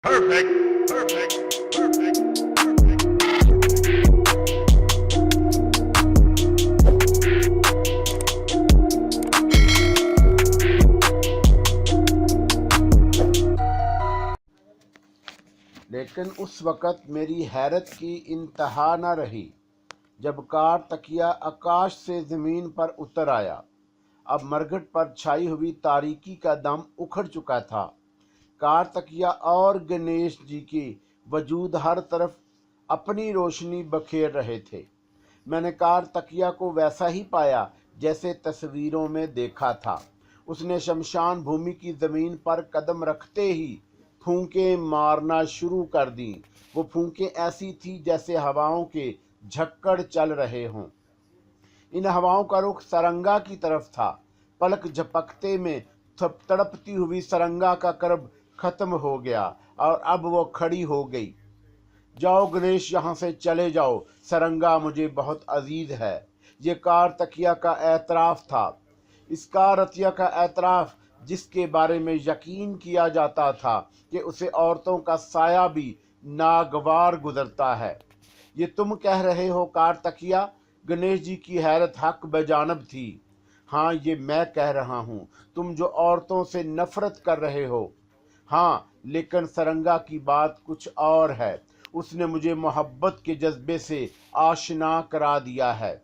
Perfect, perfect, perfect. लेकिन उस वक़्त मेरी हैरत की इंतहा न रही जब कार तकिया आकाश से ज़मीन पर उतर आया। अब मरघट पर छाई हुई तारीकी का दम उखड़ चुका था। कार तकिया और गणेश जी के वजूद हर तरफ अपनी रोशनी बखेर रहे थे। मैंने कार तकिया को वैसा ही पाया जैसे तस्वीरों में देखा था। उसने शमशान भूमि की ज़मीन पर कदम रखते ही फूंकें मारना शुरू कर दी। वो फूंकें ऐसी थी जैसे हवाओं के झक्कड़ चल रहे हों। इन हवाओं का रुख सरंगा की तरफ था। पलक झपकते में तड़पती हुई सरंगा का कर्ब खत्म हो गया और अब वो खड़ी हो गई। जाओ गणेश, यहाँ से चले जाओ। सरंगा मुझे बहुत अजीज है। ये कार तकिया का एतराफ़ था। इस कार रतिया का एतराफ़ जिसके बारे में यकीन किया जाता था कि उसे औरतों का साया भी नागवार गुजरता है। ये तुम कह रहे हो कार तकिया? गणेश जी की हैरत हक बजानब थी। हाँ, ये मैं कह रहा हूँ, तुम जो औरतों से नफरत कर रहे हो। हाँ, लेकिन सरंगा की बात कुछ और है। उसने मुझे मोहब्बत के जज्बे से आशना करा दिया है।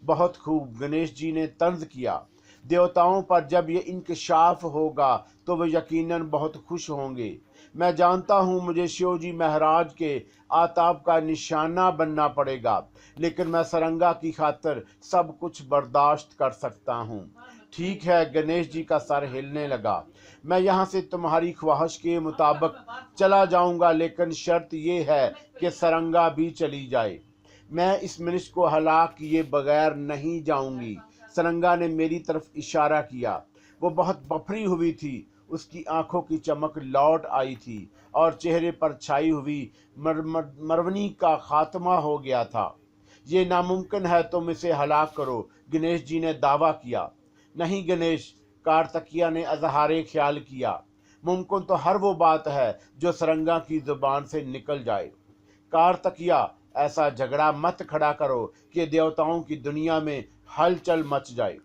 बहुत खूब, गणेश जी ने तंज किया। देवताओं पर जब ये इंकशाफ होगा तो वे यकीनन बहुत खुश होंगे। मैं जानता हूँ मुझे शिव जी महाराज के आताब का निशाना बनना पड़ेगा, लेकिन मैं सरंगा की खातिर सब कुछ बर्दाश्त कर सकता हूँ। ठीक है, गणेश जी का सर हिलने लगा। मैं यहाँ से तुम्हारी ख्वाहिश के मुताबिक चला जाऊँगा, लेकिन शर्त यह है कि सरंगा भी चली जाए। मैं इस मनुष्य को हलाक किए बगैर नहीं जाऊंगी। सरंगा ने मेरी तरफ इशारा किया। वो बहुत बफरी हुई थी। उसकी आंखों की चमक लौट आई थी और चेहरे पर छाई हुई मरवनी का खात्मा हो गया था। ये नामुमकिन है, तुम इसे हलाक करो, गणेश जी ने दावा किया। नहीं गणेश, कारतकिया ने अजहारे ख्याल किया। मुमकिन तो हर वो बात है जो सरंगा की जुबान से निकल जाए। कारतकिया, ऐसा झगड़ा मत खड़ा करो कि देवताओं की दुनिया में हलचल मच जाए।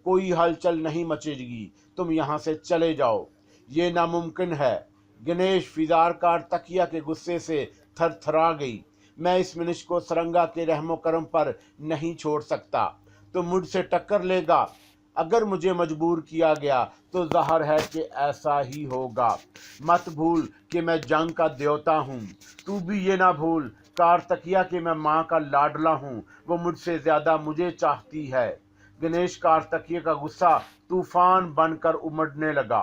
कोई हलचल नहीं मचेगी। तुम यहाँ से चले जाओ। ये नामुमकिन है। गणेश फिजार कारतकिया के गुस्से से थरथरा गई। मैं इस मनुष्य को सरंगा के रहमो करम पर नहीं छोड़ सकता। तो मुझसे टक्कर लेगा। अगर मुझे मजबूर किया गया तो ज़ाहिर है कि ऐसा ही होगा। मत भूल कि मैं जंग का देवता हूँ। तू भी ये ना भूल कारतकिया कि मैं माँ का लाडला हूँ। वो मुझसे ज़्यादा मुझे चाहती है। गणेश, कारतकिया का गुस्सा तूफान बनकर उमड़ने लगा।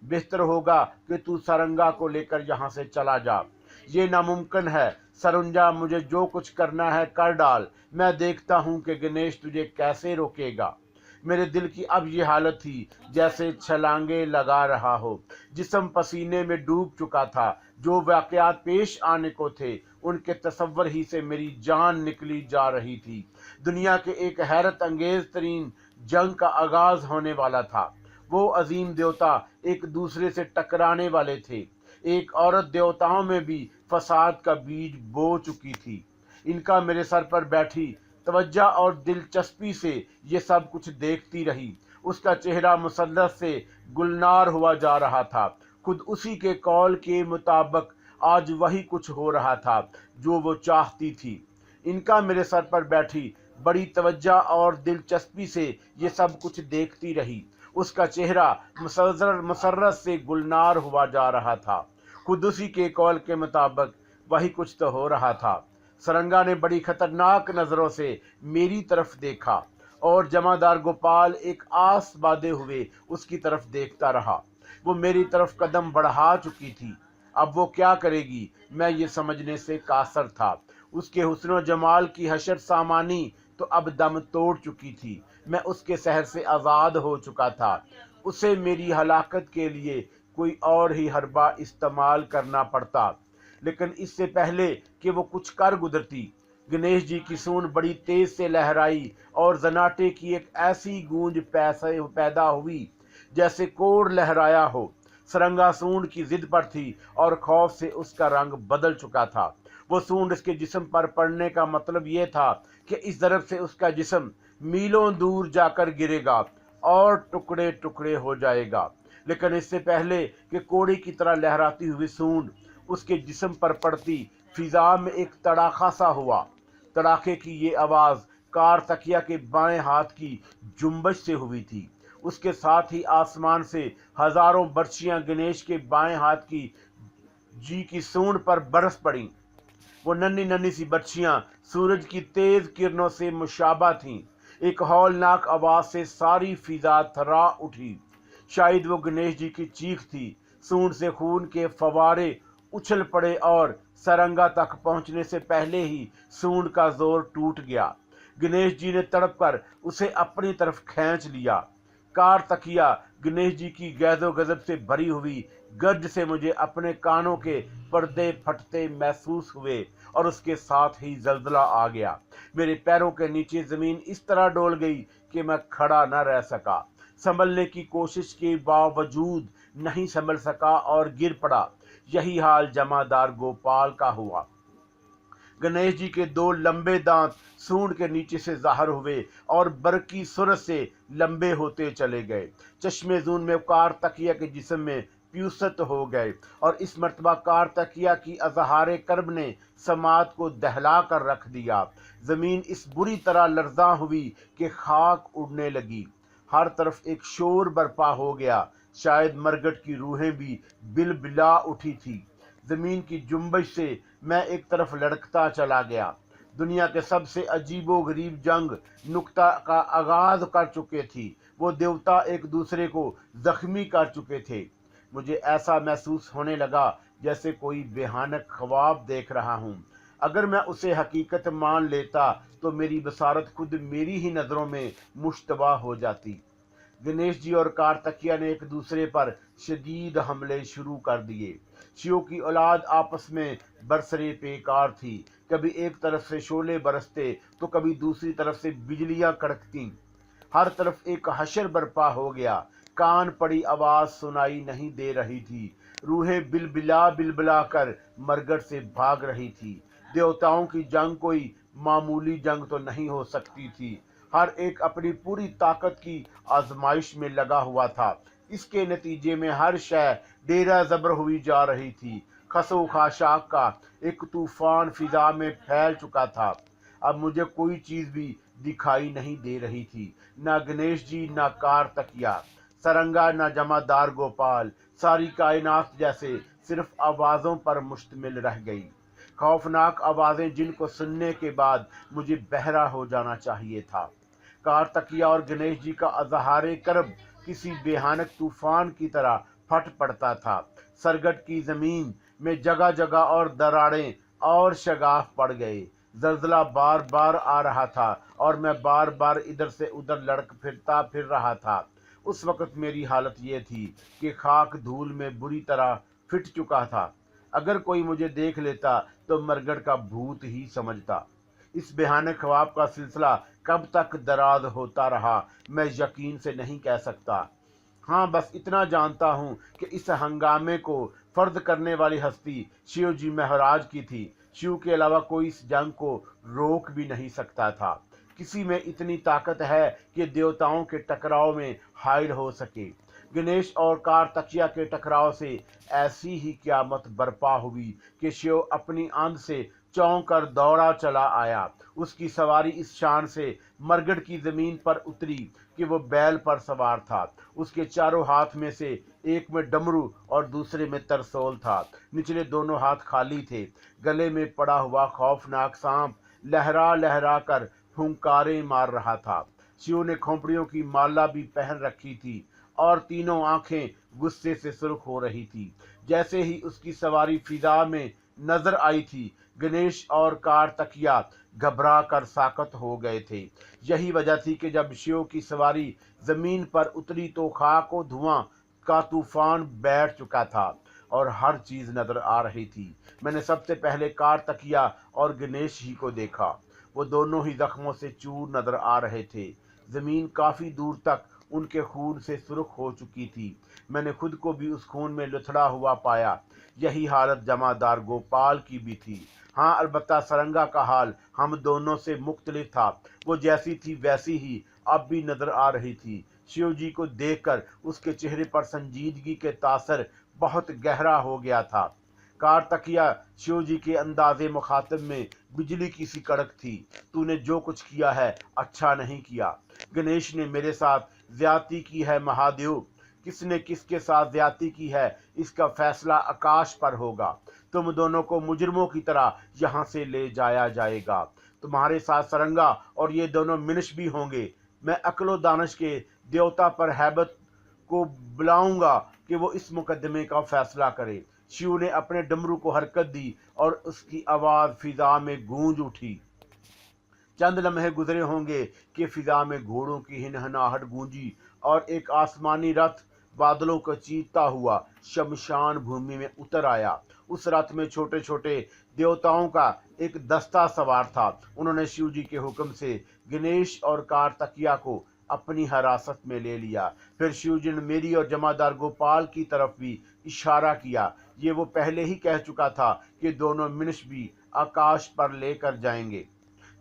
बेहतर होगा कि तू सरंगा को लेकर यहाँ से चला जा। ये नामुमकिन है। सरंजा, मुझे जो कुछ करना है कर डाल। मैं देखता हूँ कि गणेश तुझे कैसे रोकेगा। मेरे दिल की अब ये हालत थी जैसे छलांगे लगा रहा हो। जिस्म पसीने में डूब चुका था। जो वाकयात पेश आने को थे उनके तसव्वुर ही से मेरी जान निकली जा रही थी। दुनिया के एक हैरत अंगेज तरीन जंग का आगाज होने वाला था। वो अजीम देवता एक दूसरे से टकराने वाले थे। एक औरत देवताओं में भी फसाद का बीज बो चुकी थी। इनका मेरे सर पर बैठी तवज्जो और दिलचस्पी से ये सब कुछ देखती रही। उसका चेहरा मुसल्लत से गुलनार हुआ जा रहा था। खुद उसी के कौल के मुताबिक आज वही कुछ हो रहा था जो वो चाहती थी। इनका मेरे सर पर बैठी बड़ी तवज्जो और दिलचस्पी से ये सब कुछ देखती रही। उसका चेहरा मसर्रत से गुलनार हुआ जा रहा था। खुद उसी के कौल के मुताबिक वही कुछ तो हो रहा था। सरंगा ने बड़ी खतरनाक नजरों से मेरी तरफ देखा और जमादार गोपाल एक आस बांधे हुए उसकी तरफ देखता रहा। वो मेरी तरफ कदम बढ़ा चुकी थी। अब वो क्या करेगी, मैं ये समझने से कासर था। उसके हुस्न जमाल की हशर सामानी तो अब दम तोड़ चुकी थी। मैं उसके सहर से आज़ाद हो चुका था। उसे मेरी हलाकत के लिए कोई और ही हरबा इस्तेमाल करना पड़ता। लेकिन इससे पहले कि वो कुछ कर गुजरती, गणेश जी की सूंड बड़ी तेज से लहराई और जनाटे की एक ऐसी गूंज पैदा हुई जैसे कोर लहराया हो। सरंगा सूंड की जिद पर थी और खौफ से उसका रंग बदल चुका था। वो सूंड इसके जिस्म पर पड़ने का मतलब ये था कि इस तरफ से उसका जिस्म मीलों दूर जाकर गिरेगा और टुकड़े टुकड़े हो जाएगा। लेकिन इससे पहले कि कोड़ी की तरह लहराती हुई सूंड उसके जिस्म पर पड़ती, फिजा में एक तड़ाका सा हुआ। तड़ाके की ये आवाज कार तकिया के बाएं हाथ की जुम्बश से हुई थी। उसके साथ ही आसमान से हजारों बर्छियां गणेश के बाएं हाथ की जी की सूंड पर बरस पड़ी। वो नन्ही नन्ही सी बच्चियां सूरज की तेज किरणों से मुशाबा थीं। एक हौलनाक आवाज से सारी फिजा थर्रा उठी। शायद वो गणेश जी की चीख थी। सूंड से खून के फवारे उछल पड़े और सरंगा तक पहुंचने से पहले ही सूंड का जोर टूट गया। गणेश जी ने तड़प कर उसे अपनी तरफ खींच लिया। कार तकिया गणेश जी की गैज़ो गजब से भरी हुई गर्ज से मुझे अपने कानों के पर्दे फटते महसूस हुए और उसके साथ ही जल्जला आ गया। मेरे पैरों के नीचे जमीन इस तरह डोल गई कि मैं खड़ा न रह सका। संभलने की कोशिश के बावजूद नहीं संभल सका और गिर पड़ा। यही हाल जमादार गोपाल का हुआ। गणेश जी के दो लंबे दांत सूंड के नीचे से जाहिर हुए और बरकी सूरत से लंबे होते चले गए। चश्मे जून में कार तकिया के जिस्म में प्यूसत हो गए और इस मर्तबा कार तकिया की अजहारे कर्ब ने समात को दहला कर रख दिया। जमीन इस बुरी तरह लर्जा हुई कि खाक उड़ने लगी। हर तरफ एक शोर बर्पा हो गया। शायद मरगट की रूहें भी बिलबिला उठी थी। जमीन की जुम्बश से मैं एक तरफ लड़कता चला गया। दुनिया के सबसे अजीबो गरीब जंग नुक्ता का आगाज कर चुके थी। वो देवता एक दूसरे को जख्मी कर चुके थे। मुझे ऐसा महसूस होने लगा जैसे कोई बेहानक ख्वाब देख रहा हूँ। अगर मैं उसे हकीकत मान लेता तो मेरी बसारत खुद मेरी ही नजरों में मुश्तबा हो जाती। गणेश जी और कार्तिकेय ने एक दूसरे पर शदीद हमले शुरू कर दिए। शिव की औलाद आपस में बरसरे पेकार थी। कभी एक तरफ से शोले बरसते तो कभी दूसरी तरफ से बिजलियां कड़कती। हर तरफ एक हशर बर्पा हो गया। कान पड़ी आवाज सुनाई नहीं दे रही थी। रूहें बिलबिला बिलबिला कर मरगट से भाग रही थी। देवताओं की जंग कोई मामूली जंग तो नहीं हो सकती थी। हर एक अपनी पूरी ताकत की आजमाइश में लगा हुआ था। इसके नतीजे में हर शय डेरा जबर हुई जा रही थी। खसो खाशाक का एक तूफान फिजा में फैल चुका था। अब मुझे कोई चीज भी दिखाई नहीं दे रही थी। न गणेश जी, न कार्तिकेय, सरंगा, न जमादार गोपाल। सारी कायनात जैसे सिर्फ आवाजों पर मुश्तमिल रह गई। खौफनाक आवाजें जिनको सुनने के बाद मुझे बहरा हो जाना चाहिए था। कार्तिकेय और गणेश जी का अजहारे कर्ब किसी बेहानक तूफान की तरह फट पड़ता था। सरगट की जमीन में जगह जगह और दरारें और शगाफ पड़ गए। जल्जला बार बार आ रहा था और मैं बार बार इधर से उधर लड़क फिर रहा था। उस वक्त मेरी हालत ये थी कि खाक धूल में बुरी तरह फिट चुका था। अगर कोई मुझे देख लेता तो मरगट का भूत ही समझता। इस बेहानक ख्वाब का सिलसिला कब तक दराज होता रहा मैं यकीन से नहीं कह सकता। हाँ, बस इतना जानता हूँ कि इस हंगामे को फर्द करने वाली हस्ती शिव जी महाराज की थी। शिव के अलावा कोई इस जंग को रोक भी नहीं सकता था। किसी में इतनी ताकत है कि देवताओं के टकराव में हाइल हो सके। गणेश और कार्तिकेय के टकराव से ऐसी ही क़यामत बर्पा हुई कि शिव अपनी आंध से चौंक कर दौड़ा चला आया। उसकी सवारी इस शान से मरगढ़ की जमीन पर उतरी कि वो बैल पर सवार था। उसके चारों हाथ में से एक में डमरू और दूसरे में तरसोल था। निचले दोनों हाथ खाली थे। गले में पड़ा हुआ खौफनाक सांप लहरा लहरा कर फुंकारे मार रहा था। शिव ने खोपड़ियों की माला भी पहन रखी थी और तीनों आंखें गुस्से से सुर्ख हो रही थी। जैसे ही उसकी सवारी फिजा में नजर आई थी, गणेश और कार्तिकेय घबरा कर साकत हो गए थे। यही वजह थी कि जब शिव की सवारी जमीन पर उतरी तो खाक और धुआं का तूफान बैठ चुका था और हर चीज नजर आ रही थी। मैंने सबसे पहले कार्तिकेय और गणेश ही को देखा। वो दोनों ही जख्मों से चूर नजर आ रहे थे। जमीन काफी दूर तक उनके खून से सुर्ख हो चुकी थी। मैंने खुद को भी उस खून में लुथड़ा हुआ पाया। यही हालत जमादार गोपाल की भी थी। हाँ, अलबत्ता सरंगा का हाल हम दोनों से मुख्तलिफ था। वो जैसी थी वैसी ही अब भी नजर आ रही थी। शिव जी को देखकर उसके चेहरे पर संजीदगी के तासर बहुत गहरा हो गया था। कारतकिया शिव जी के अंदाजे मुखातिब में बिजली की सी कड़क थी। तूने जो कुछ किया है अच्छा नहीं किया। गणेश ने मेरे साथ ज्यादती की है महादेव। किसने किसके साथ ज्यादती की है इसका फैसला आकाश पर होगा। तुम दोनों को मुजरिमों की तरह यहाँ से ले जाया जाएगा। तुम्हारे साथ सरंगा और ये दोनों मिनश भी होंगे। मैं अक्लो दानिश के देवता पर हैबत को बुलाऊंगा कि वो इस मुकदमे का फैसला करे। शिव ने अपने डमरू को हरकत दी और उसकी आवाज फिजा में गूंज उठी। चंद लम्हे गुजरे होंगे कि फिजा में घोड़ों की हिनहनाहट गूंजी और एक आसमानी रथ बादलों को चीरता हुआ शमशान भूमि में उतर आया। उस रथ में छोटे छोटे देवताओं का एक दस्ता सवार था। उन्होंने शिव जी के हुक्म से गणेश और कार्तिकेय को अपनी हिरासत में ले लिया। फिर शिव जी ने मेरी और जमादार गोपाल की तरफ भी इशारा किया। ये वो पहले ही कह चुका था कि दोनों मिनश भी आकाश पर लेकर जाएंगे।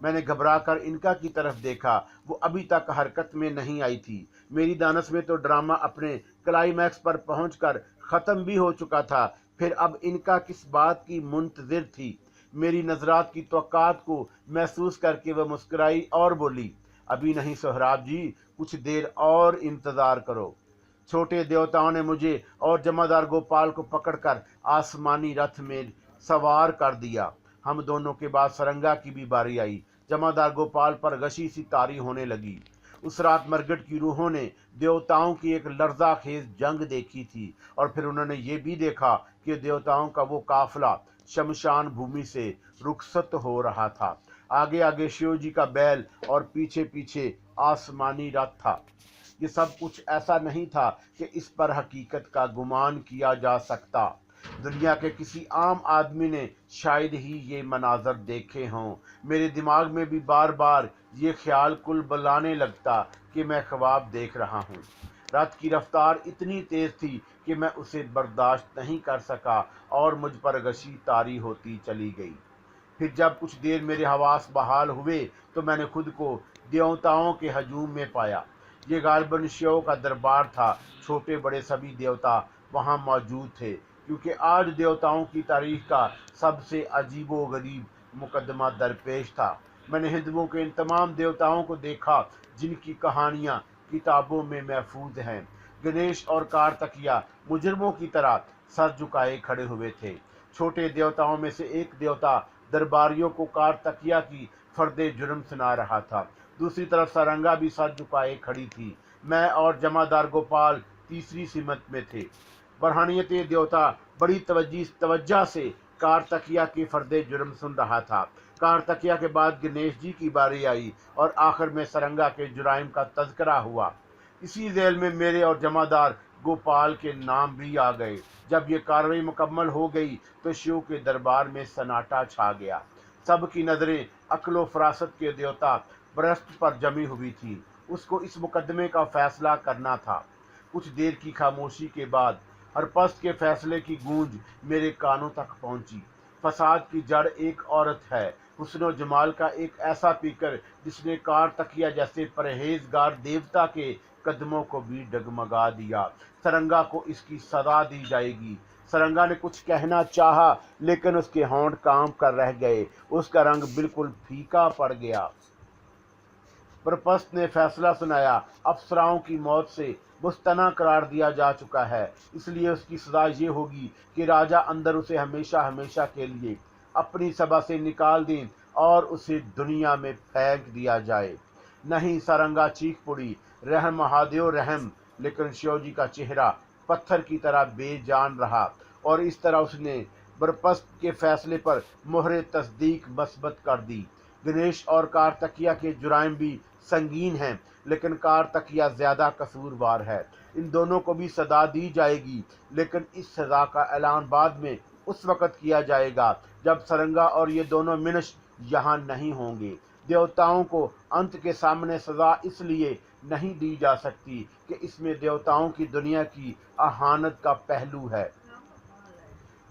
मैंने घबराकर इनका की तरफ देखा। वो अभी तक हरकत में नहीं आई थी। मेरी दानस में तो ड्रामा अपने क्लाइमैक्स पर पहुंचकर खत्म भी हो चुका था। फिर अब इनका किस बात की मुंतजिर थी। मेरी नजरात की तवक्कात को महसूस करके वह मुस्कुराई और बोली, अभी नहीं सोहराब जी, कुछ देर और इंतजार करो। छोटे देवताओं ने मुझे और जमादार गोपाल को पकड़कर आसमानी रथ में सवार कर दिया। हम दोनों के बाद सरंगा की भी बारी आई। जमादार गोपाल पर गशी सी तारी होने लगी। उस रात मरगट की रूहों ने देवताओं की एक लर्जाखेज जंग देखी थी और फिर उन्होंने ये भी देखा कि देवताओं का वो काफिला शमशान भूमि से रुखसत हो रहा था। आगे आगे शिव जी का बैल और पीछे पीछे आसमानी रथ था। ये सब कुछ ऐसा नहीं था कि इस पर हकीकत का गुमान किया जा सकता। दुनिया के किसी आम आदमी ने शायद ही ये मनाजर देखे हों। मेरे दिमाग में भी बार बार ये ख्याल कुल बुलाने लगता कि मैं ख्वाब देख रहा हूँ। रथ की रफ्तार इतनी तेज थी कि मैं उसे बर्दाश्त नहीं कर सका और मुझ पर गशी तारी होती चली गई। फिर जब कुछ देर मेरे हवास बहाल हुए तो मैंने खुद को देवताओं के हजूम में पाया। ये गालिबन शिव का दरबार था। छोटे बड़े सभी देवता वहाँ मौजूद थे, क्योंकि आज देवताओं की तारीख का सबसे अजीबो गरीब मुकदमा दरपेश था। मैंने हिंदुओं के इन तमाम देवताओं को देखा जिनकी कहानियाँ किताबों में महफूज हैं। गणेश और कार्तिकेय मुजरिमों की तरह सर झुकाए खड़े हुए थे। छोटे देवताओं में से एक देवता दरबारियों को कार्तिकेय की फर्दे जुर्म सुना रहा था। दूसरी तरफ सरंगा भी सर झुकाए खड़ी थी। मैं और जमादार गोपाल तीसरी सिमत में थे। बरहानियत देवता बड़ी तवज्जो से कार्तिकेय के फर्दे जुर्म सुन रहा था। कार्तिकेय के बाद गणेश जी की बारी आई और आखिर में सरंगा के जुराइम का तज़किरा हुआ। इसी जेल में मेरे और जमादार गोपाल के नाम भी आ गए। जब ये कार्रवाई मुकम्मल हो गई तो शिव के दरबार में सन्नाटा छा गया। सबकी नजरें अक्लो फरासत के देवता बृहस्पति पर जमी हुई थी। उसको इस मुकदमे का फैसला करना था। कुछ देर की खामोशी के बाद हरपस्त के फैसले की गूंज मेरे कानों तक पहुंची। फसाद की जड़ एक औरत है, हुस्न जमाल का एक ऐसा पीकर जिसने कार्तिकेय जैसे परहेजगार देवता के कदमों को भी डगमगा दिया। सरंगा को इसकी सजा दी जाएगी। सरंगा ने कुछ कहना चाहा, लेकिन उसके होंठ काम कर रह गए। उसका रंग बिल्कुल फीका पड़ गया। बरपस्त ने फैसला सुनाया, अफसराओं की मौत से मुस्तना करार दिया जा चुका है, इसलिए उसकी सजा ये होगी कि राजा अंदर उसे हमेशा हमेशा के लिए अपनी सभा से निकाल दें और उसे दुनिया में फेंक दिया जाए। नहीं, सरंगा चीख पड़ी, रहम महादेव रहम। लेकिन शिव जी का चेहरा पत्थर की तरह बेजान रहा और इस तरह उसने बरपस्त के फैसले पर मोहरे तस्दीक मस्बत कर दी। गणेश और कार्तिकेय के जुराइम भी संगीन हैं, लेकिन कार्तिकेय ज्यादा कसूरवार है। इन दोनों को भी सजा दी जाएगी, लेकिन इस सजा का ऐलान बाद में उस वक़्त किया जाएगा जब सरंगा और ये दोनों मिनश यहाँ नहीं होंगे। देवताओं को अंत के सामने सजा इसलिए नहीं दी जा सकती कि इसमें देवताओं की दुनिया की अहानत का पहलू है।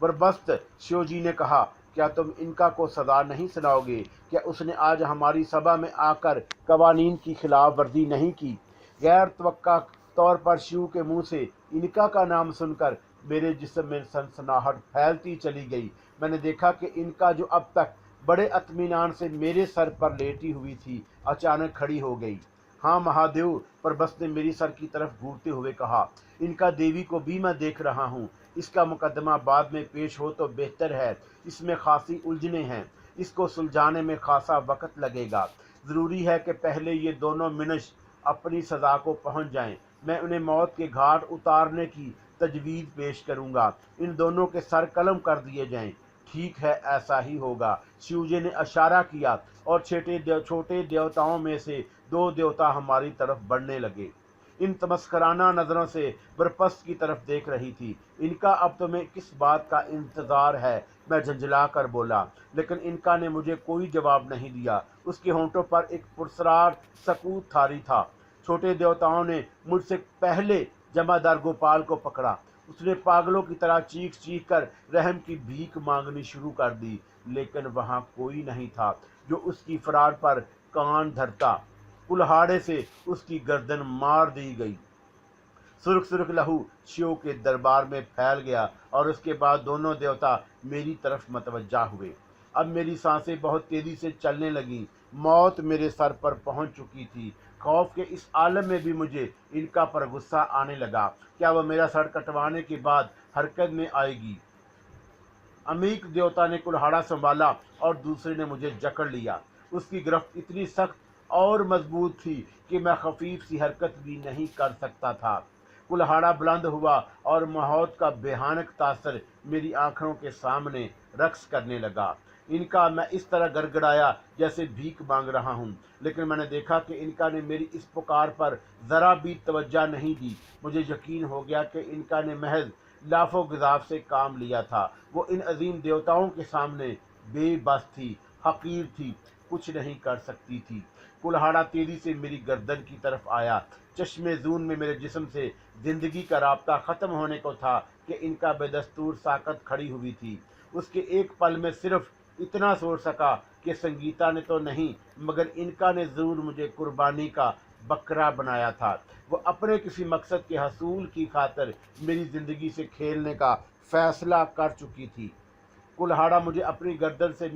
बरबस्त शिवजी ने कहा, क्या तुम इनका को सजा नहीं सुनाओगे? क्या उसने आज हमारी सभा में आकर कवानीन की खिलाफ वर्जी नहीं की? गैर तवक्का तौर पर शिव के मुंह से इनका का नाम सुनकर मेरे जिस्म में सनसनाहट फैलती चली गई। मैंने देखा कि इनका जो अब तक बड़े अत्मीनान से मेरे सर पर लेटी हुई थी, अचानक खड़ी हो गई। हाँ महादेव, परबस ने मेरी सर की तरफ घूरते हुए कहा, इनका देवी को भी मैं देख रहा हूँ। इसका मुकदमा बाद में पेश हो तो बेहतर है। इसमें खासी उलझने हैं, इसको सुलझाने में खासा वक्त लगेगा। ज़रूरी है कि पहले ये दोनों मिनश अपनी सज़ा को पहुँच जाएं। मैं उन्हें मौत के घाट उतारने की तजवीज़ पेश करूँगा। इन दोनों के सर कलम कर दिए जाएं। ठीक है, ऐसा ही होगा। शिवजी ने इशारा किया और छोटे देवताओं में से दो देवता हमारी तरफ बढ़ने लगे। इन तमस्कराना नज़रों से बरपस्त की तरफ देख रही थी। इनका अब तुम्हें किस बात का इंतज़ार है? मैं झंझला कर बोला, लेकिन इनका ने मुझे कोई जवाब नहीं दिया। उसके होंठों पर एक पुरस्रार सकूत थारी था। छोटे देवताओं ने मुझसे पहले जमादार गोपाल को पकड़ा। उसने पागलों की तरह चीख चीख कर रहम की भीख मांगनी शुरू कर दी, लेकिन वहाँ कोई नहीं था जो उसकी फरार पर कान धरता। कुल्हाड़े से उसकी गर्दन मार दी गई। सुर्ख सुर्ख लहू शिव के दरबार में फैल गया और उसके बाद दोनों देवता मेरी तरफ मतवज्जा हुए। अब मेरी सांसें बहुत तेजी से चलने लगीं। मौत मेरे सर पर पहुंच चुकी थी। खौफ के इस आलम में भी मुझे इनका पर गुस्सा आने लगा। क्या वह मेरा सर कटवाने के बाद हरकत में आएगी? अमीक देवता ने कुल्हाड़ा संभाला और दूसरे ने मुझे जकड़ लिया। उसकी गिरफ्त इतनी सख्त और मजबूत थी कि मैं खफीफ सी हरकत भी नहीं कर सकता था। कुल्हाड़ा बुलंद हुआ और मौत का भयानक तासर मेरी आंखों के सामने रक्स करने लगा। इनका मैं इस तरह गड़गड़ाया जैसे भीख मांग रहा हूँ, लेकिन मैंने देखा कि इनका ने मेरी इस पुकार पर ज़रा भी तवज्जो नहीं दी। मुझे यकीन हो गया कि इनका ने महज लाफो गिजाब से काम लिया था। वो इन अजीम देवताओं के सामने बेबस थी, हकीर थी, कुछ नहीं कर सकती थी। कुल्हाड़ा तेजी से मेरी गर्दन की तरफ आया। चश्मे जून में मेरे जिस्म से जिंदगी का राब्ता ख़त्म होने को था कि इनका बेदस्तूर साकत खड़ी हुई थी। उसके एक पल में सिर्फ इतना सोच सका कि संगीता ने तो नहीं, मगर इनका ने ज़रूर मुझे कुर्बानी का बकरा बनाया था। वो अपने किसी मकसद के हसूल की खातिर मेरी ज़िंदगी से खेलने का फैसला कर चुकी थी। कुल्हाड़ा मुझे अपनी गर्दन से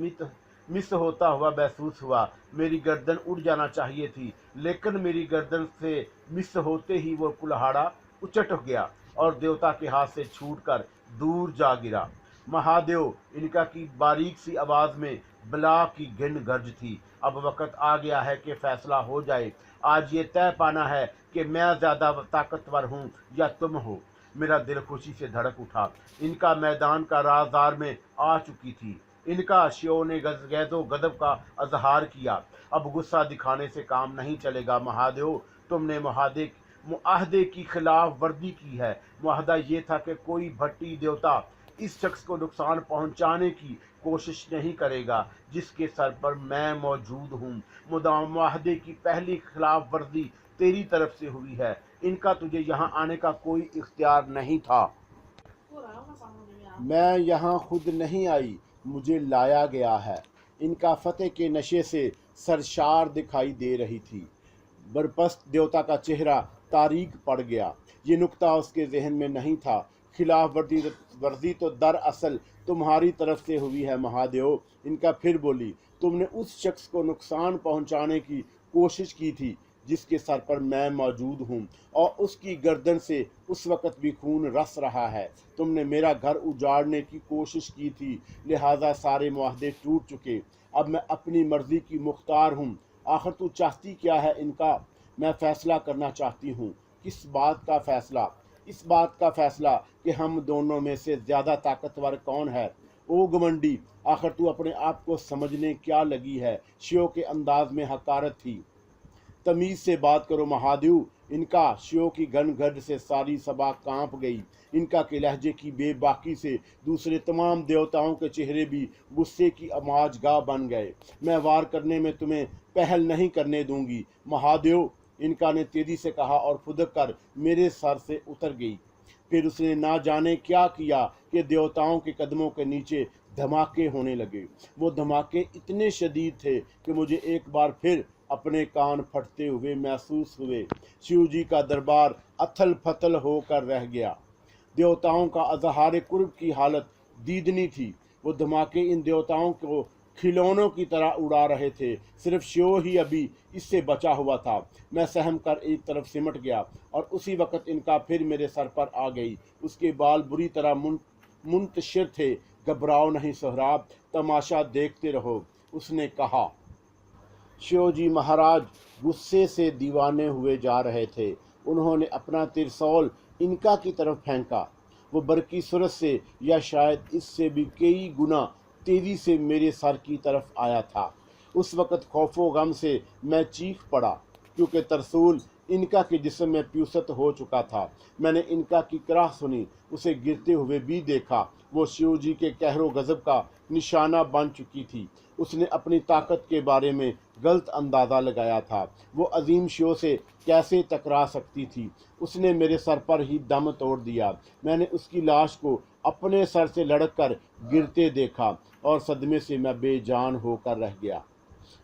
मिस होता हुआ महसूस हुआ। मेरी गर्दन उड़ जाना चाहिए थी, लेकिन मेरी गर्दन से मिस होते ही वो कुल्हाड़ा उचट गया और देवता के हाथ से छूटकर दूर जा गिरा। महादेव, इनका की बारीक सी आवाज़ में बला की घिन गर्ज थी। अब वक्त आ गया है कि फैसला हो जाए। आज ये तय पाना है कि मैं ज़्यादा ताकतवर हूँ या तुम हो। मेरा दिल खुशी से धड़क उठा। इनका मैदान का राजदार में आ चुकी थी। इनका शिव ने गैज़ो गदब का अजहार किया। अब गुस्सा दिखाने से काम नहीं चलेगा। महादेव, तुमने मुआहदे की खिलाफ वर्दी की है। मुआहदा ये था कि कोई भट्टी देवता इस शख्स को नुकसान पहुंचाने की कोशिश नहीं करेगा जिसके सर पर मैं मौजूद हूँ। मुआहदे की पहली खिलाफ वर्दी तेरी तरफ से हुई है। इनका तुझे यहाँ आने का कोई इख्तियार नहीं था। मैं यहाँ खुद नहीं आई, मुझे लाया गया है। इनका फतेह के नशे से सरशार दिखाई दे रही थी। बरपस्त देवता का चेहरा तारीक पड़ गया। ये नुक्ता उसके जहन में नहीं था। खिलाफ वर्जी तो दरअसल तुम्हारी तरफ से हुई है महादेव। इनका फिर बोली, तुमने उस शख्स को नुकसान पहुंचाने की कोशिश की थी जिसके सर पर मैं मौजूद हूँ, और उसकी गर्दन से उस वक़्त भी खून रस रहा है। तुमने मेरा घर उजाड़ने की कोशिश की थी, लिहाजा सारे मुआहदे टूट चुके। अब मैं अपनी मर्जी की मुख्तार हूँ। आखिर तू चाहती क्या है? इनका मैं फ़ैसला करना चाहती हूँ। किस बात का फ़ैसला? इस बात का फ़ैसला कि हम दोनों में से ज़्यादा ताकतवर कौन है। ओ घमंडी, आखिर तू अपने आप को समझने क्या लगी है? शिव के अंदाज में हकारत थी। तमीज़ से बात करो महादेव। इनका शिव की घनघट से सारी सभा कांप गई। इनका के लहजे की बेबाकी से दूसरे तमाम देवताओं के चेहरे भी गुस्से की आमाजगाह बन गए। मैं वार करने में तुम्हें पहल नहीं करने दूंगी। महादेव, इनका ने तेजी से कहा और फुदक कर मेरे सर से उतर गई। फिर उसने ना जाने क्या किया कि देवताओं के कदमों के नीचे धमाके होने लगे। वो धमाके इतने शदीद थे कि मुझे एक बार फिर अपने कान फटते हुए महसूस हुए। शिव जी का दरबार अथल फथल होकर रह गया। देवताओं का अजहार कुर्ब की हालत दीदनी थी। वो धमाके इन देवताओं को खिलौनों की तरह उड़ा रहे थे। सिर्फ शिव ही अभी इससे बचा हुआ था। मैं सहम कर एक तरफ सिमट गया और उसी वक्त इनका फिर मेरे सर पर आ गई। उसके बाल बुरी तरह मुंतशिर थे। घबराओ नहीं सोहराब, तमाशा देखते रहो, उसने कहा। शिव जी महाराज गुस्से से दीवाने हुए जा रहे थे। उन्होंने अपना त्रिशूल इनका की तरफ फेंका। वो बरकी सूरत से या शायद इससे भी कई गुना तेजी से मेरे सर की तरफ आया था। उस वक़्त खौफो गम से मैं चीख पड़ा, क्योंकि तरसूल इनका के जिस्म में प्यूसत हो चुका था। मैंने इनका की कराह सुनी, उसे गिरते हुए भी देखा। वो शिव जी के कहरो गजब का निशाना बन चुकी थी। उसने अपनी ताकत के बारे में गलत अंदाज़ा लगाया था। वो अजीम शिव से कैसे टकरा सकती थी। उसने मेरे सर पर ही दम तोड़ दिया। मैंने उसकी लाश को अपने सर से लड़क कर गिरते देखा और सदमे से मैं बेजान होकर रह गया।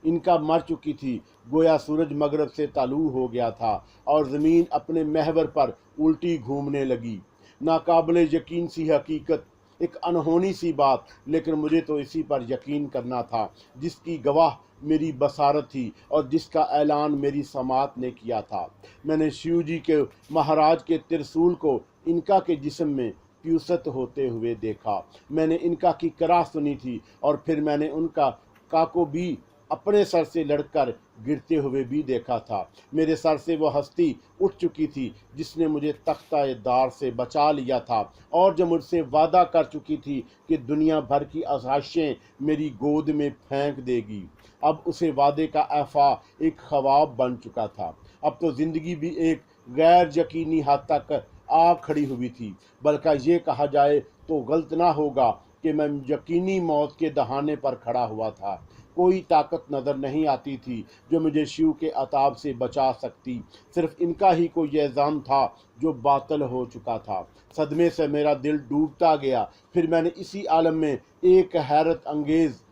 इनका मर चुकी थी। गोया सूरज मगरब से तालू हो गया था और ज़मीन अपने महवर पर उल्टी घूमने लगी। नाकाबिले यकीन सी हकीकत, एक अनहोनी सी बात, लेकिन मुझे तो इसी पर यकीन करना था जिसकी गवाह मेरी बसारत थी और जिसका ऐलान मेरी समात ने किया था। मैंने शिव जी के महाराज के त्रिशूल को इनका के जिस्म में प्यूसत होते हुए देखा। मैंने इनका की कराह सुनी थी और फिर मैंने उनका को भी अपने सर से लड़कर गिरते हुए भी देखा था। मेरे सर से वो हस्ती उठ चुकी थी जिसने मुझे तख्ता-ए-दार से बचा लिया था और जो मुझसे वादा कर चुकी थी कि दुनिया भर की आज़ाइशें मेरी गोद में फेंक देगी। अब उसे वादे का ऐफा एक ख्वाब बन चुका था। अब तो ज़िंदगी भी एक गैर यकीनी हद तक आ खड़ी हुई थी। बल्कि ये कहा जाए तो गलत ना होगा कि मैं यकीनी मौत के दहाने पर खड़ा हुआ था। कोई ताकत नज़र नहीं आती थी जो मुझे शिव के अताब से बचा सकती। सिर्फ इनका ही कोई इल्ज़ाम था जो बातिल हो चुका था। सदमे से मेरा दिल डूबता गया। फिर मैंने इसी आलम में एक हैरत अंगेज़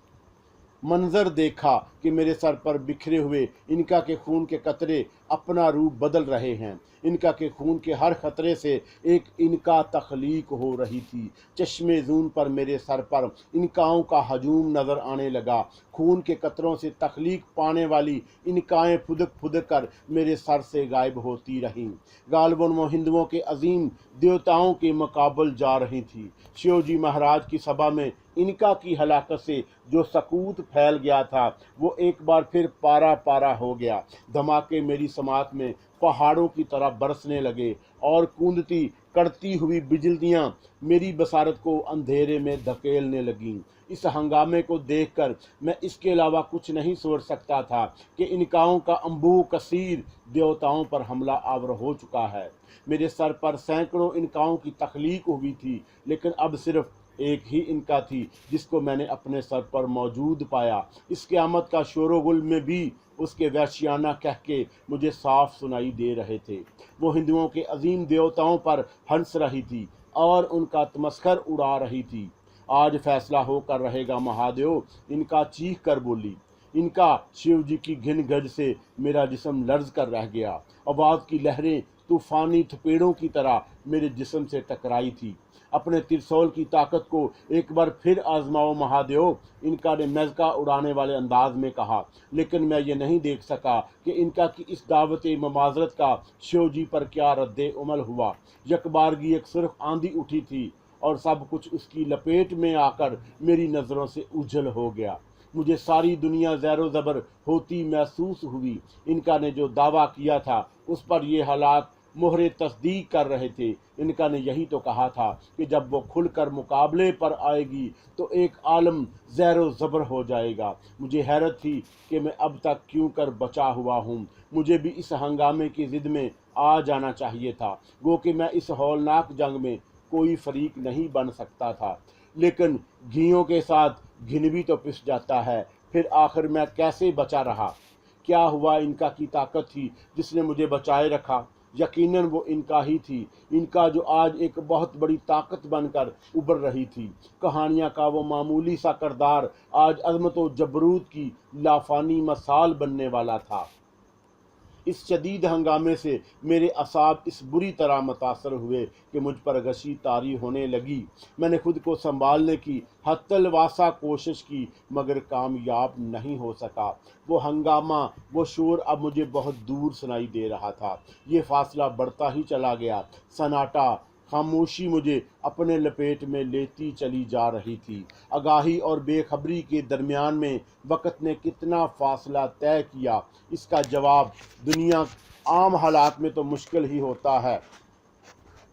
मंजर देखा कि मेरे सर पर बिखरे हुए इनका के खून के कतरे अपना रूप बदल रहे हैं। इनका के खून के हर खतरे से एक इनका तख्लीक हो रही थी। चश्मे जून पर मेरे सर पर इनकाओं का हजूम नज़र आने लगा। खून के कतरों से तख्लीक पाने वाली इनकाएँ फुदक फुदक कर मेरे सर से गायब होती रहीं। गालिबन वो हिंदुओं के अजीम देवताओं के मुकाबल जा रही थी। शिव जी महाराज की सभा में इनका की हलाकत से जो सकूत फैल गया था वो एक बार फिर पारा पारा हो गया। धमाके मेरी समात में पहाड़ों की तरह बरसने लगे और कूदती कड़ती हुई बिजलियां मेरी बसारत को अंधेरे में धकेलने लगीं। इस हंगामे को देखकर मैं इसके अलावा कुछ नहीं सोच सकता था कि इनकाओं का अंबू कसीर देवताओं पर हमला आवर हो चुका है। मेरे सर पर सैकड़ों इनकाओं की तख्लीक हुई थी, लेकिन अब सिर्फ एक ही इनका थी जिसको मैंने अपने सर पर मौजूद पाया। इस क़यामत का शोरोगुल में भी उसके वहशियाना कह के मुझे साफ सुनाई दे रहे थे। वो हिंदुओं के अजीम देवताओं पर हंस रही थी और उनका तमस्खर उड़ा रही थी। आज फैसला होकर रहेगा महादेव, इनका चीख कर बोली। इनका शिव जी की घिन गज से मेरा जिस्म लर्ज कर रह गया। आवाज़ की लहरें तूफानी थपेड़ों की तरह मेरे जिस्म से टकराई थी। अपने त्रिशूल की ताकत को एक बार फिर आजमाओ महादेव, इनका ने मज़का उड़ाने वाले अंदाज में कहा। लेकिन मैं ये नहीं देख सका कि इनका की इस दावत ममाजरत का शिव जी पर क्या रद्द अमल हुआ। यकबारगी एक सुर्ख आंधी उठी थी और सब कुछ उसकी लपेट में आकर मेरी नज़रों से उजल हो गया। मुझे सारी दुनिया ज़ैरो ज़बर होती महसूस हुई। इनका ने जो दावा किया था उस पर ये हालात मोहरे तस्दीक कर रहे थे। इनका ने यही तो कहा था कि जब वो खुलकर मुकाबले पर आएगी तो एक आलम ज़ैरो ज़बर हो जाएगा। मुझे हैरत थी कि मैं अब तक क्यों कर बचा हुआ हूँ। मुझे भी इस हंगामे की ज़िद में आ जाना चाहिए था। गो कि मैं इस हौलनाक जंग में कोई फरीक नहीं बन सकता था, लेकिन घियों के साथ घिन भी तो पिस जाता है। फिर आखिर मैं कैसे बचा रहा। क्या हुआ इनका की ताकत थी जिसने मुझे बचाए रखा। यकीनन वो इनका ही थी, इनका जो आज एक बहुत बड़ी ताकत बनकर उभर रही थी। कहानियाँ का वो मामूली सा किरदार आज अजमत व जबरूत की लाफानी मसाल बनने वाला था। इस शदीद हंगामे से मेरे असाब इस बुरी तरह मुतासर हुए कि मुझ पर गशी तारी होने लगी। मैंने खुद को संभालने की हत्तलवासा कोशिश की, मगर कामयाब नहीं हो सका। वो हंगामा, वो शोर अब मुझे बहुत दूर सुनाई दे रहा था। ये फासला बढ़ता ही चला गया। सन्नाटा, खामोशी मुझे अपने लपेट में लेती चली जा रही थी। आगाही और बेखबरी के दरमियान में वक़्त ने कितना फासला तय किया, इसका जवाब दुनिया आम हालात में तो मुश्किल ही होता है,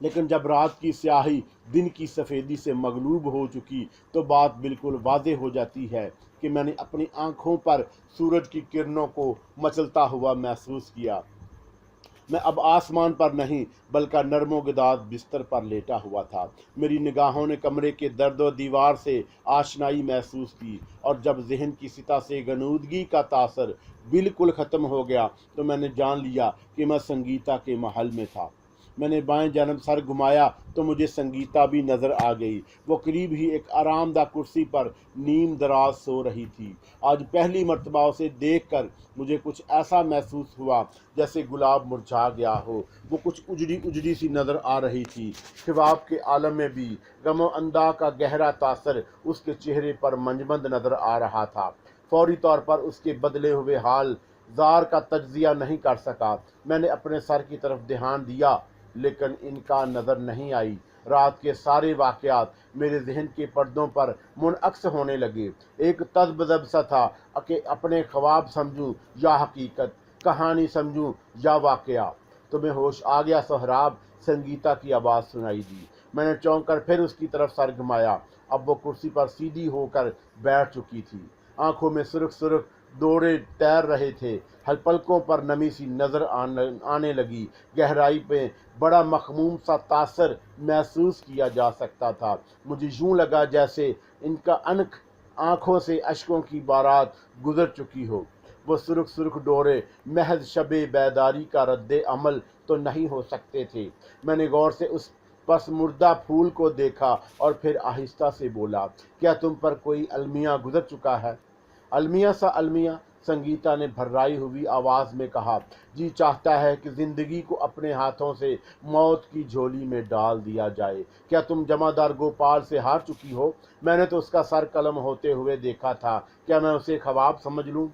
लेकिन जब रात की स्याही दिन की सफ़ेदी से मगलूब हो चुकी तो बात बिल्कुल वाज़े हो जाती है कि मैंने अपनी आँखों पर सूरज की किरणों को मचलता हुआ महसूस किया। मैं अब आसमान पर नहीं बल्कि नर्मोगदाज बिस्तर पर लेटा हुआ था। मेरी निगाहों ने कमरे के दर्द व दीवार से आशनाई महसूस की, और जब जहन की सतह से गनूदगी का तासर बिल्कुल ख़त्म हो गया तो मैंने जान लिया कि मैं संगीता के महल में था। मैंने बाएं जानब सर घुमाया तो मुझे संगीता भी नज़र आ गई। वो करीब ही एक आरामदा कुर्सी पर नीम दराज सो रही थी। आज पहली मर्तबा उसे देखकर मुझे कुछ ऐसा महसूस हुआ जैसे गुलाब मुरझा गया हो। वो कुछ उजड़ी उजड़ी सी नज़र आ रही थी। ख्वाब के आलम में भी गम अंदा का गहरा तासर उसके चेहरे पर मंजमंद नज़र आ रहा था। फौरी तौर पर उसके बदले हुए हाल जार का तज्जिया नहीं कर सका। मैंने अपने सर की तरफ ध्यान दिया, लेकिन इनका नज़र नहीं आई। रात के सारे वाक़यात मेरे जहन के पर्दों पर मुनअक्स होने लगे। एक तज़ब्ज़ब सा था कि अपने ख्वाब समझूं या हकीकत, कहानी समझूं या वाक़या। तुम्हें होश आ गया सोहराब? संगीता की आवाज़ सुनाई दी। मैंने चौंक कर फिर उसकी तरफ सर घुमाया। अब वो कुर्सी पर सीधी होकर बैठ चुकी थी। आंखों में सुर्ख सुर्ख दौरे तैर रहे थे। पलकों पर नमी सी नज़र आने लगी। गहराई पे बड़ा मखमूम सा तासर महसूस किया जा सकता था। मुझे यूं लगा जैसे इनका अनख आँखों से अश्कों की बारात गुजर चुकी हो। वो सुर्ख सुर्ख डोरे महज शबे बेदारी का रद्द अमल तो नहीं हो सकते थे। मैंने गौर से उस पस मुर्दा फूल को देखा और फिर आहिस्ता से बोला, क्या तुम पर कोई अलमिया गुजर चुका है? अलमिया सा अलमिया, संगीता ने भर्राई हुई आवाज़ में कहा। जी चाहता है कि ज़िंदगी को अपने हाथों से मौत की झोली में डाल दिया जाए। क्या तुम जमादार गोपाल से हार चुकी हो? मैंने तो उसका सर कलम होते हुए देखा था। क्या मैं उसे ख्वाब समझ लूँ?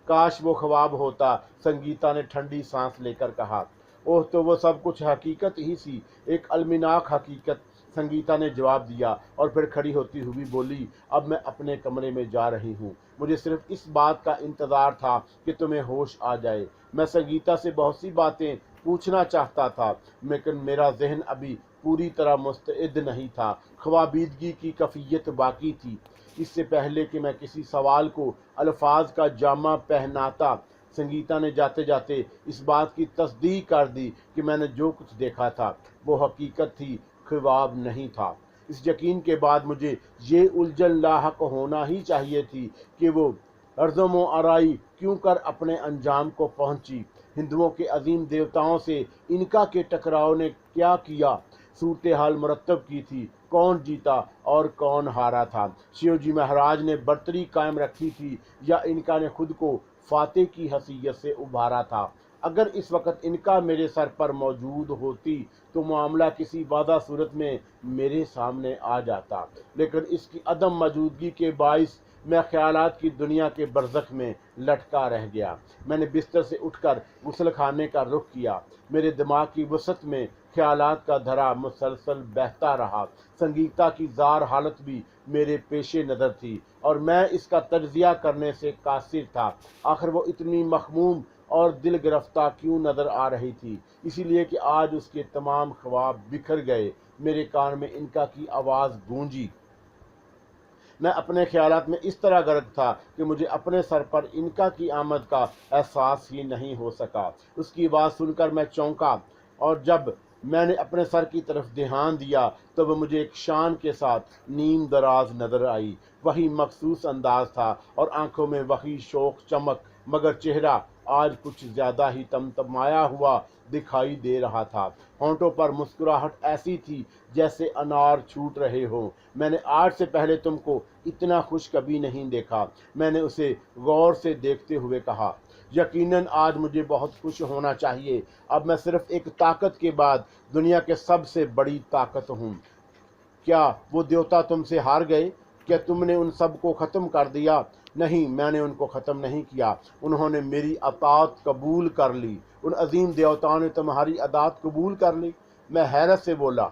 काश वो ख्वाब होता, संगीता ने ठंडी सांस लेकर कहा। ओह, तो वो सब कुछ हकीकत ही सी, एक अलमिनाक हकीकत, संगीता ने जवाब दिया और फिर खड़ी होती हुई बोली, अब मैं अपने कमरे में जा रही हूँ। मुझे सिर्फ इस बात का इंतज़ार था कि तुम्हें होश आ जाए। मैं संगीता से बहुत सी बातें पूछना चाहता था, लेकिन मेरा जहन अभी पूरी तरह मुस्तैद नहीं था। ख्वाबीदगी की कैफियत बाकी थी। इससे पहले कि मैं किसी सवाल को अल्फाज का जामा पहनाता, संगीता ने जाते जाते इस बात की तस्दीक कर दी कि मैंने जो कुछ देखा था वो हकीकत थी, ख्वाब नहीं था। इस यकीन के बाद मुझे ये उलझन लाहक होना ही चाहिए थी कि वो अर्ज़म आराई क्यों कर अपने अंजाम को पहुंची। हिंदुओं के अजीम देवताओं से इनका के टकराव ने क्या किया? सूरत हाल मुरतब की थी, कौन जीता और कौन हारा था? शिव जी महाराज ने बर्तरी कायम रखी थी या इनका ने खुद को फातेह की हैसियत से उभारा था? अगर इस वक्त इनका मेरे सर पर मौजूद होती तो मामला किसी वादा सूरत में मेरे सामने आ जाता, लेकिन इसकी अदम मौजूदगी के बाइस मैं ख्यालात की दुनिया के बरज़ख में लटका रह गया। मैंने बिस्तर से उठकर गुस्ल खाने का रुख किया। मेरे दिमाग की वसत में ख्यालात का धरा मुसलसल बहता रहा। संगीता की जार हालत भी मेरे पेशे नज़र थी और मैं इसका तज्जिया करने से कासिर था। आखिर वो इतनी मखमूम और दिल गिरफ्तार क्यों नज़र आ रही थी? इसीलिए कि आज उसके तमाम ख्वाब बिखर गए। मेरे कान में इनका की आवाज़ गूंजी। मैं अपने ख्यालात में इस तरह गर्क था कि मुझे अपने सर पर इनका की आमद का एहसास ही नहीं हो सका। उसकी आवाज़ सुनकर मैं चौंका, और जब मैंने अपने सर की तरफ ध्यान दिया तो वह मुझे एक शान के साथ नीम दराज नजर आई। वही मखसूस अंदाज था और आंखों में वही शौक चमक, मगर चेहरा आज कुछ ज्यादा ही तमतमाया हुआ दिखाई दे रहा था। होंठों पर मुस्कुराहट ऐसी थी जैसे अनार छूट रहे हो। मैंने आज से पहले तुमको इतना खुश कभी नहीं देखा। मैंने उसे गौर से देखते हुए कहा, यकीनन आज मुझे बहुत खुश होना चाहिए। अब मैं सिर्फ एक ताकत के बाद दुनिया के सबसे बड़ी ताकत हूँ। क्या वो देवता तुमसे हार गए? क्या तुमने उन सब को ख़त्म कर दिया? नहीं, मैंने उनको ख़त्म नहीं किया। उन्होंने मेरी अतात कबूल कर ली। उन अजीम देवताओं ने तुम्हारी अतात कबूल कर ली। मैं हैरत से बोला।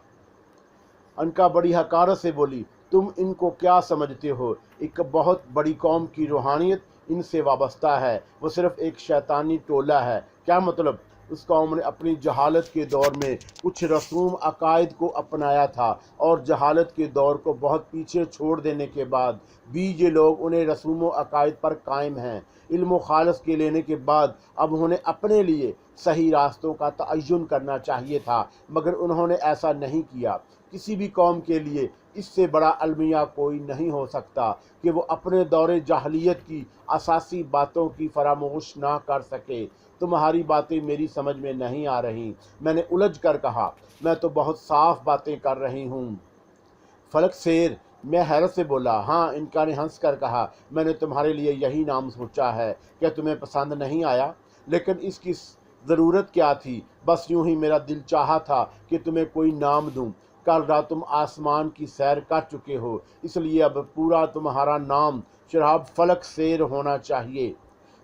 अनका बड़ी हकारत से बोली, तुम इनको क्या समझते हो? एक बहुत बड़ी कौम की रूहानियत इनसे वाबस्ता है। वो सिर्फ एक शैतानी टोला है। क्या मतलब? उस कौम ने अपनी जहालत के दौर में कुछ रसूम अकायद को अपनाया था और जहालत के दौर को बहुत पीछे छोड़ देने के बाद भी ये लोग उन्हें रसूम अकायद पर कायम हैं। इल्म खालस के लेने के बाद अब उन्हें अपने लिए सही रास्तों का तयन करना चाहिए था, मगर उन्होंने ऐसा नहीं किया। किसी भी कौम के लिए इससे बड़ा अलमिया कोई नहीं हो सकता कि वो अपने दौरे जाहलियत की असासी बातों की फरामोश ना कर सके। तुम्हारी बातें मेरी समझ में नहीं आ रही। मैंने उलझ कर कहा, मैं तो बहुत साफ बातें कर रही हूँ फलक शेर। मैं हैरत से बोला, हाँ। इनका ने हंस कर कहा, मैंने तुम्हारे लिए यही नाम सोचा है। क्या तुम्हें पसंद नहीं आया? लेकिन इसकी ज़रूरत क्या थी? बस यूं ही मेरा दिल चाहा था कि तुम्हें कोई नाम दूं। कल रात तुम आसमान की सैर कर चुके हो, इसलिए अब पूरा तुम्हारा नाम शराब फलक शेर होना चाहिए।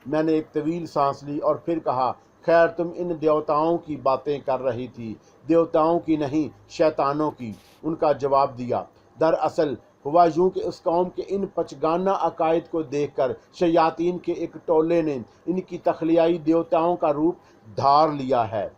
मैंने एक तवील सांस ली और फिर कहा, खैर, तुम इन देवताओं की बातें कर रही थी। देवताओं की नहीं, शैतानों की, उनका जवाब दिया। दरअसल हुआ यूं कि उस कौम के इन पचगाना अकायद को देखकर शयातीन के एक टोले ने इनकी तख्लियाई देवताओं का रूप धार लिया है।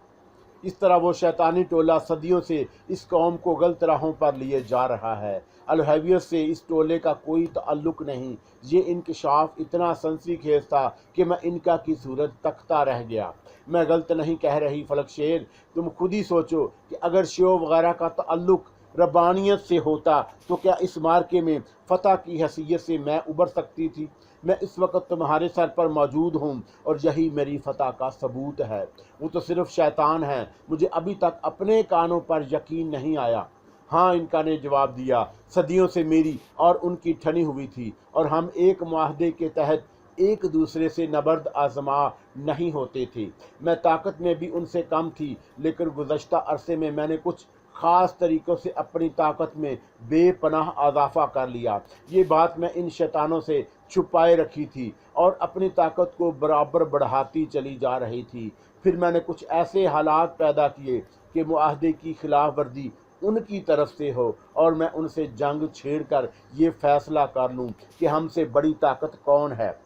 इस तरह वो शैतानी टोला सदियों से इस कौम को गलत राहों पर लिए जा रहा है। अलहवियत से इस टोले का कोई ताल्लुक नहीं। ये इंकशाफ इतना सनसनीखेज था कि मैं इनका की सूरत तकता रह गया। मैं गलत नहीं कह रही फलक शेर। तुम खुद ही सोचो कि अगर शिव वगैरह का ताल्लुक रबानियत से होता तो क्या इस मार्के में फतह की हैसियत से मैं उबर सकती थी? मैं इस वक्त तुम्हारे सर पर मौजूद हूँ और यही मेरी फतह का सबूत है। वो तो सिर्फ शैतान है। मुझे अभी तक अपने कानों पर यकीन नहीं आया। हाँ, इनका ने जवाब दिया, सदियों से मेरी और उनकी ठनी हुई थी और हम एक मुआहदे के तहत एक दूसरे से नबर्द आजमा नहीं होते थे। मैं ताकत में भी उनसे कम थी, लेकिन गुज़श्ता अरसे में मैंने कुछ ख़ास तरीक़ों से अपनी ताकत में बेपनाह इजाफ़ा कर लिया। ये बात मैं इन शैतानों से छुपाए रखी थी और अपनी ताकत को बराबर बढ़ाती चली जा रही थी। फिर मैंने कुछ ऐसे हालात पैदा किए कि मुआहदे की खिलाफ वर्जी उनकी तरफ से हो और मैं उनसे जंग छेड़कर ये फैसला कर लूँ कि हमसे बड़ी ताकत कौन है।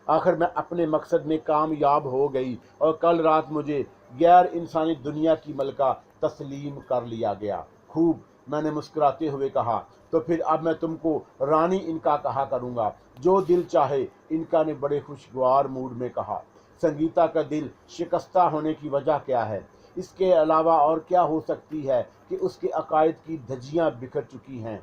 आखिर मैं अपने मकसद में कामयाब हो गई और कल रात मुझे गैर इंसानी दुनिया की मलका तस्लीम कर लिया गया। खूब, मैंने मुस्कुराते हुए कहा, तो फिर अब मैं तुमको रानी इनका कहा करूँगा, जो दिल चाहे। इनका ने बड़े खुशगवार मूड में कहा। संगीता का दिल शिकस्ता होने की वजह क्या है? इसके अलावा और क्या हो सकती है कि उसके अकायद की धज्जियाँ बिखर चुकी हैं।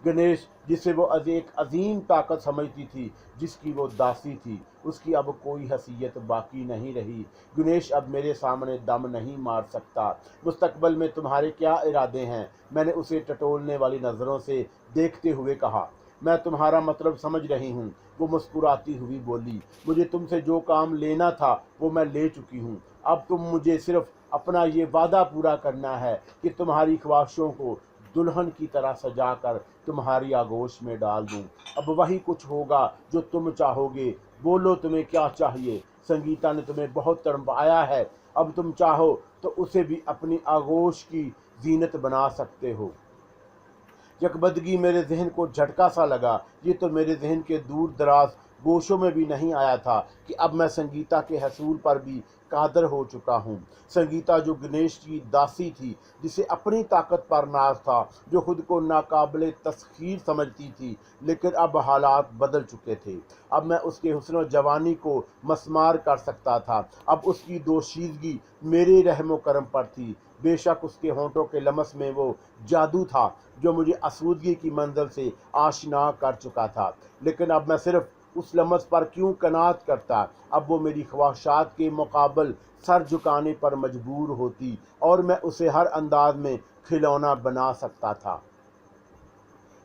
गणेश, जिसे वो एक अजीम ताकत समझती थी, जिसकी वो दासी थी, उसकी अब कोई हैसियत बाकी नहीं रही। गणेश अब मेरे सामने दम नहीं मार सकता। मुस्तकबिल में तुम्हारे क्या इरादे हैं? मैंने उसे टटोलने वाली नज़रों से देखते हुए कहा। मैं तुम्हारा मतलब समझ रही हूँ, वो मुस्कुराती हुई बोली। मुझे तुमसे जो काम लेना था वो मैं ले चुकी हूँ। अब तुम मुझे सिर्फ अपना ये वादा पूरा करना है कि तुम्हारी ख्वाहिशों को दुल्हन की तरह सजाकर तुम्हारी आगोश में डाल दूं। अब वही कुछ होगा जो तुम चाहोगे। बोलो, तुम्हें क्या चाहिए? संगीता ने तुम्हें बहुत तड़पाया है, अब तुम चाहो तो उसे भी अपनी आगोश की जीनत बना सकते हो। यकबदगी मेरे जहन को झटका सा लगा। ये तो मेरे जहन के दूर दराज गोशों में भी नहीं आया था कि अब मैं संगीता के हसूल पर भी कादर हो चुका हूँ। संगीता जो गणेश की दासी थी, जिसे अपनी ताकत पर नाज था, जो खुद को नाकाबिले तस्खीर समझती थी, लेकिन अब हालात बदल चुके थे। अब मैं उसके हुस्न और जवानी को मस्मार कर सकता था। अब उसकी दोशीदगी मेरे रहमो करम पर थी। बेशक उसके होंठों के लमस में वो जादू था जो मुझे आसूदगी की मंजिल से आशना कर चुका था, लेकिन अब मैं सिर्फ उस लम्स पर क्यों कनात करता। अब वो मेरी ख्वाहिशात के मुकाबल सर झुकाने पर मजबूर होती और मैं उसे हर अंदाज में खिलौना बना सकता था।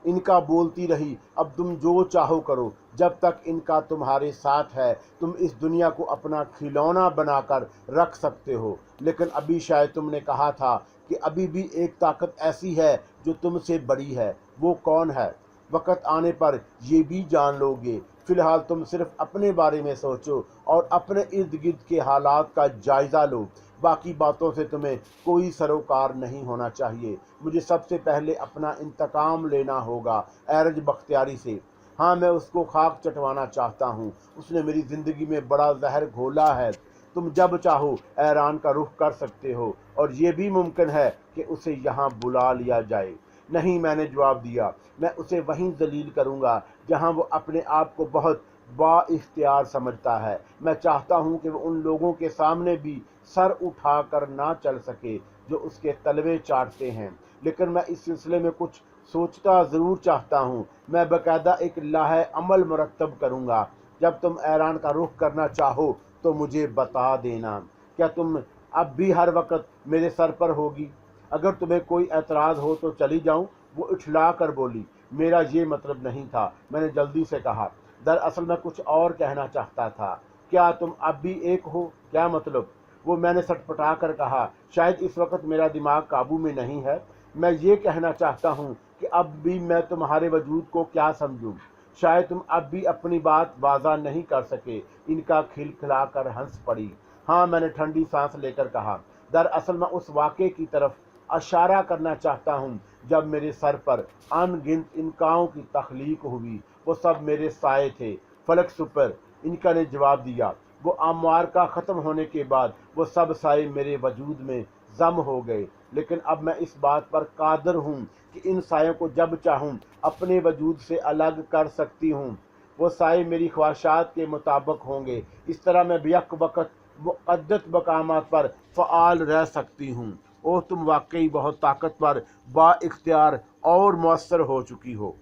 इनका बोलती रही, अब तुम जो चाहो करो, जब तक इनका तुम्हारे साथ है तुम इस दुनिया को अपना खिलौना बनाकर रख सकते हो। लेकिन अभी शायद तुमने कहा था कि अभी भी एक ताकत ऐसी है जो तुमसे बड़ी है। वो कौन है? वक़्त आने पर ये भी जान लोगे। फ़िलहाल तुम सिर्फ अपने बारे में सोचो और अपने इर्द गिर्द के हालात का जायज़ा लो। बाकी बातों से तुम्हें कोई सरोकार नहीं होना चाहिए। मुझे सबसे पहले अपना इंतकाम लेना होगा एरज बख्तियारी से। हाँ, मैं उसको खाक चटवाना चाहता हूँ। उसने मेरी ज़िंदगी में बड़ा जहर घोला है। तुम जब चाहो ईरान का रुख कर सकते हो और ये भी मुमकिन है कि उसे यहाँ बुला लिया जाए। नहीं, मैंने जवाब दिया, मैं उसे वहीं जलील करूँगा जहाँ वो अपने आप को बहुत बाइख्तियार समझता है। मैं चाहता हूँ कि वो उन लोगों के सामने भी सर उठाकर ना चल सके जो उसके तलवे चाटते हैं। लेकिन मैं इस सिलसिले में कुछ सोचता ज़रूर चाहता हूँ। मैं बाकायदा एक लाहे अमल मुरतब करूँगा। जब तुम ईरान का रुख करना चाहो तो मुझे बता देना। क्या तुम अब भी हर वक्त मेरे सर पर होगी? अगर तुम्हें कोई एतराज़ हो तो चली जाऊँ। वो इठला कर बोली, मेरा ये मतलब नहीं था। मैंने जल्दी से कहा, दरअसल मैं कुछ और कहना चाहता था। क्या तुम अब भी एक हो? क्या मतलब? वो मैंने सटपटा कर कहा, शायद इस वक्त मेरा दिमाग काबू में नहीं है। मैं ये कहना चाहता हूँ कि अब भी मैं तुम्हारे वजूद को क्या समझूं। शायद तुम अब भी अपनी बात वाज़ा नहीं कर सके। इनका खिलखिला कर हंस पड़ी। हाँ, मैंने ठंडी सांस लेकर कहा, दरअसल मैं उस वाक़े की तरफ इशारा करना चाहता हूँ जब मेरे सर पर अनगिनत इनकाओं की तख्लीक हुई। वो सब मेरे साए थे, फलक सुपर। इनका ने जवाब दिया, वो अमवार का ख़त्म होने के बाद वो सब साए मेरे वजूद में जम हो गए। लेकिन अब मैं इस बात पर कादर हूँ कि इन सायों को जब चाहूँ अपने वजूद से अलग कर सकती हूँ। वो साए मेरी ख्वाहिशात के मुताबिक होंगे। इस तरह मैं बेक वक़्त मुक़द्दस मकामात पर फ़आल रह सकती हूँ। ओह, तुम वाकई बहुत ताकतवर, बाइख्तियार और मौसर हो चुकी हो।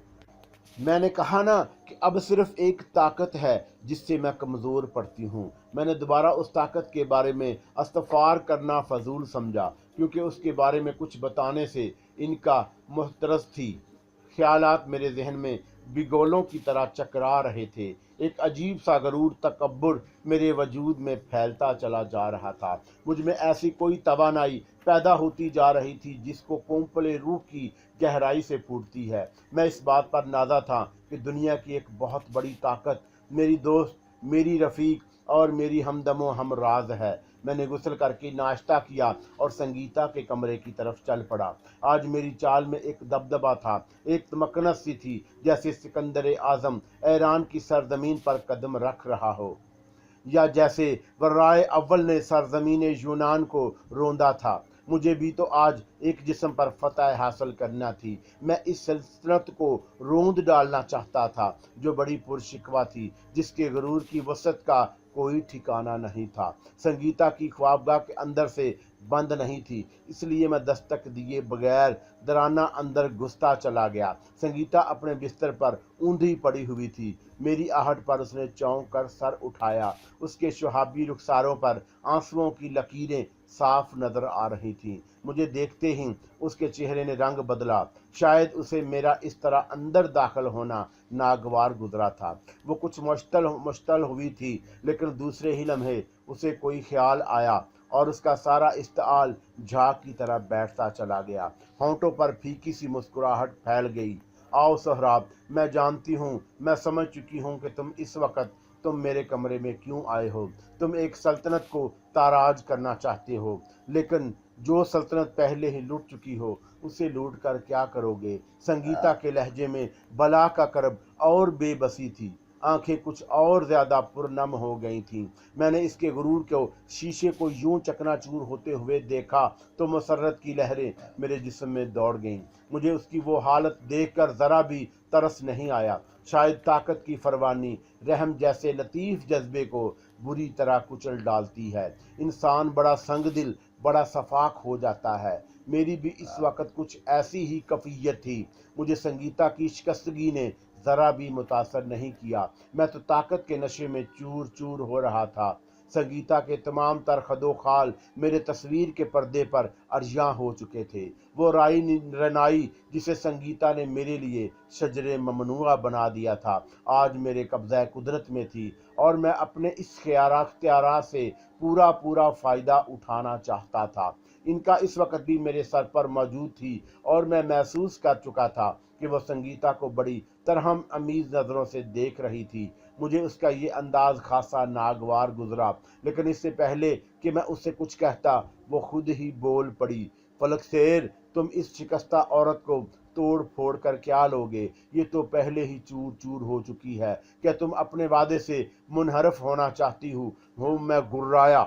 मैंने कहा ना कि अब सिर्फ एक ताकत है जिससे मैं कमज़ोर पड़ती हूँ। मैंने दोबारा उस ताकत के बारे में इस्तग़फ़ार करना फजूल समझा, क्योंकि उसके बारे में कुछ बताने से इनका मुहतरज़ थी। ख्यालात मेरे जहन में बिगोलों की तरह चकरा रहे थे। एक अजीब सा गरूर तकब्बुर मेरे वजूद में फैलता चला जा रहा था। मुझ में ऐसी कोई तवानाई पैदा होती जा रही थी जिसको कोंपले रूह की गहराई से फूटती है। मैं इस बात पर नाज़ा था कि दुनिया की एक बहुत बड़ी ताकत मेरी दोस्त, मेरी रफ़ीक और मेरी हमदमो हमराज है। मैंने गुस्ल करके नाश्ता किया और संगीता के कमरे की तरफ चल पड़ा। आज मेरी चाल में एक दबदबा था, एक तमकनस सी थी, जैसे सिकंदर आज़म ईरान की सरजमीन पर कदम रख रहा हो, या जैसे वर्राए अव्वल ने सरजमीन यूनान को रोंदा था। मुझे भी तो आज एक जिस्म पर फतह हासिल करना थी। मैं इस सल्तनत को रोंद डालना चाहता था जो बड़ी पुरशिकवा थी, जिसके गरूर की वसत का कोई ठिकाना नहीं था। संगीता की ख्वाबगाह के अंदर से बंद नहीं थी, इसलिए मैं दस्तक दिए बगैर दराना अंदर घुसता चला गया। संगीता अपने बिस्तर पर ऊंधी पड़ी हुई थी। मेरी आहट पर उसने चौंक कर सर उठाया। उसके शुहाबी रुखसारों पर आंसुओं की लकीरें साफ नजर आ रही थीं। मुझे देखते ही उसके चेहरे ने रंग बदला। शायद उसे मेरा इस तरह अंदर दाखिल होना नागवार गुजरा था। वो कुछ मुश्तल हुई थी, लेकिन दूसरे ही लम्हे उसे कोई ख्याल आया और उसका सारा इस्ताल झाग की तरह बैठता चला गया। होंठों पर फीकी सी मुस्कुराहट फैल गई। आओ सोहराब, मैं जानती हूँ, मैं समझ चुकी हूँ कि इस वक्त तुम मेरे कमरे में क्यों आए हो। तुम एक सल्तनत को ताराज करना चाहते हो, लेकिन जो सल्तनत पहले ही लूट चुकी हो उसे लूट कर क्या करोगे। संगीता के लहजे में बला का करब और बेबसी थी। आंखें कुछ और ज्यादा पुरनम हो गई थीं। मैंने इसके गुरूर को, शीशे को यूं चकनाचूर होते हुए देखा तो मसरत की लहरें मेरे जिस्म में दौड़ गईं। मुझे उसकी वो हालत देखकर जरा भी तरस नहीं आया। शायद ताकत की फरवानी रहम जैसे लतीफ जज्बे को बुरी तरह कुचल डालती है। इंसान बड़ा संगदिल, बड़ा सफाक हो जाता है। मेरी भी इस वक्त कुछ ऐसी ही कफियत थी। मुझे संगीता की शिकस्तगी ने जरा भी मुतासर नहीं किया। मैं तो ताकत के नशे में चूर चूर हो रहा था। संगीता के तमाम तर खदोखाल मेरे तस्वीर के पर्दे पर अर्जियां हो चुके थे। वो रनाई जिसे संगीता ने मेरे लिए शजरे ममनुआ बना दिया था, आज मेरे कब्ज़ा कुदरत में थी और मैं अपने इस ख्यारा से पूरा पूरा फ़ायदा उठाना चाहता था। इनका इस वक्त भी मेरे सर पर मौजूद थी और मैं महसूस कर चुका था कि वह संगीता को बड़ी तरहम अमीज नज़रों से देख रही थी। मुझे उसका ये अंदाज खासा नागवार गुजरा, लेकिन इससे पहले कि मैं उससे कुछ कहता वो खुद ही बोल पड़ी। फलक शेर, तुम इस शिकस्ता औरत को तोड़ फोड़ कर क्या लोगे? ये तो पहले ही चूर चूर हो चुकी है। क्या तुम अपने वादे से मुनहरफ होना चाहती हो? मैं गुर्राया।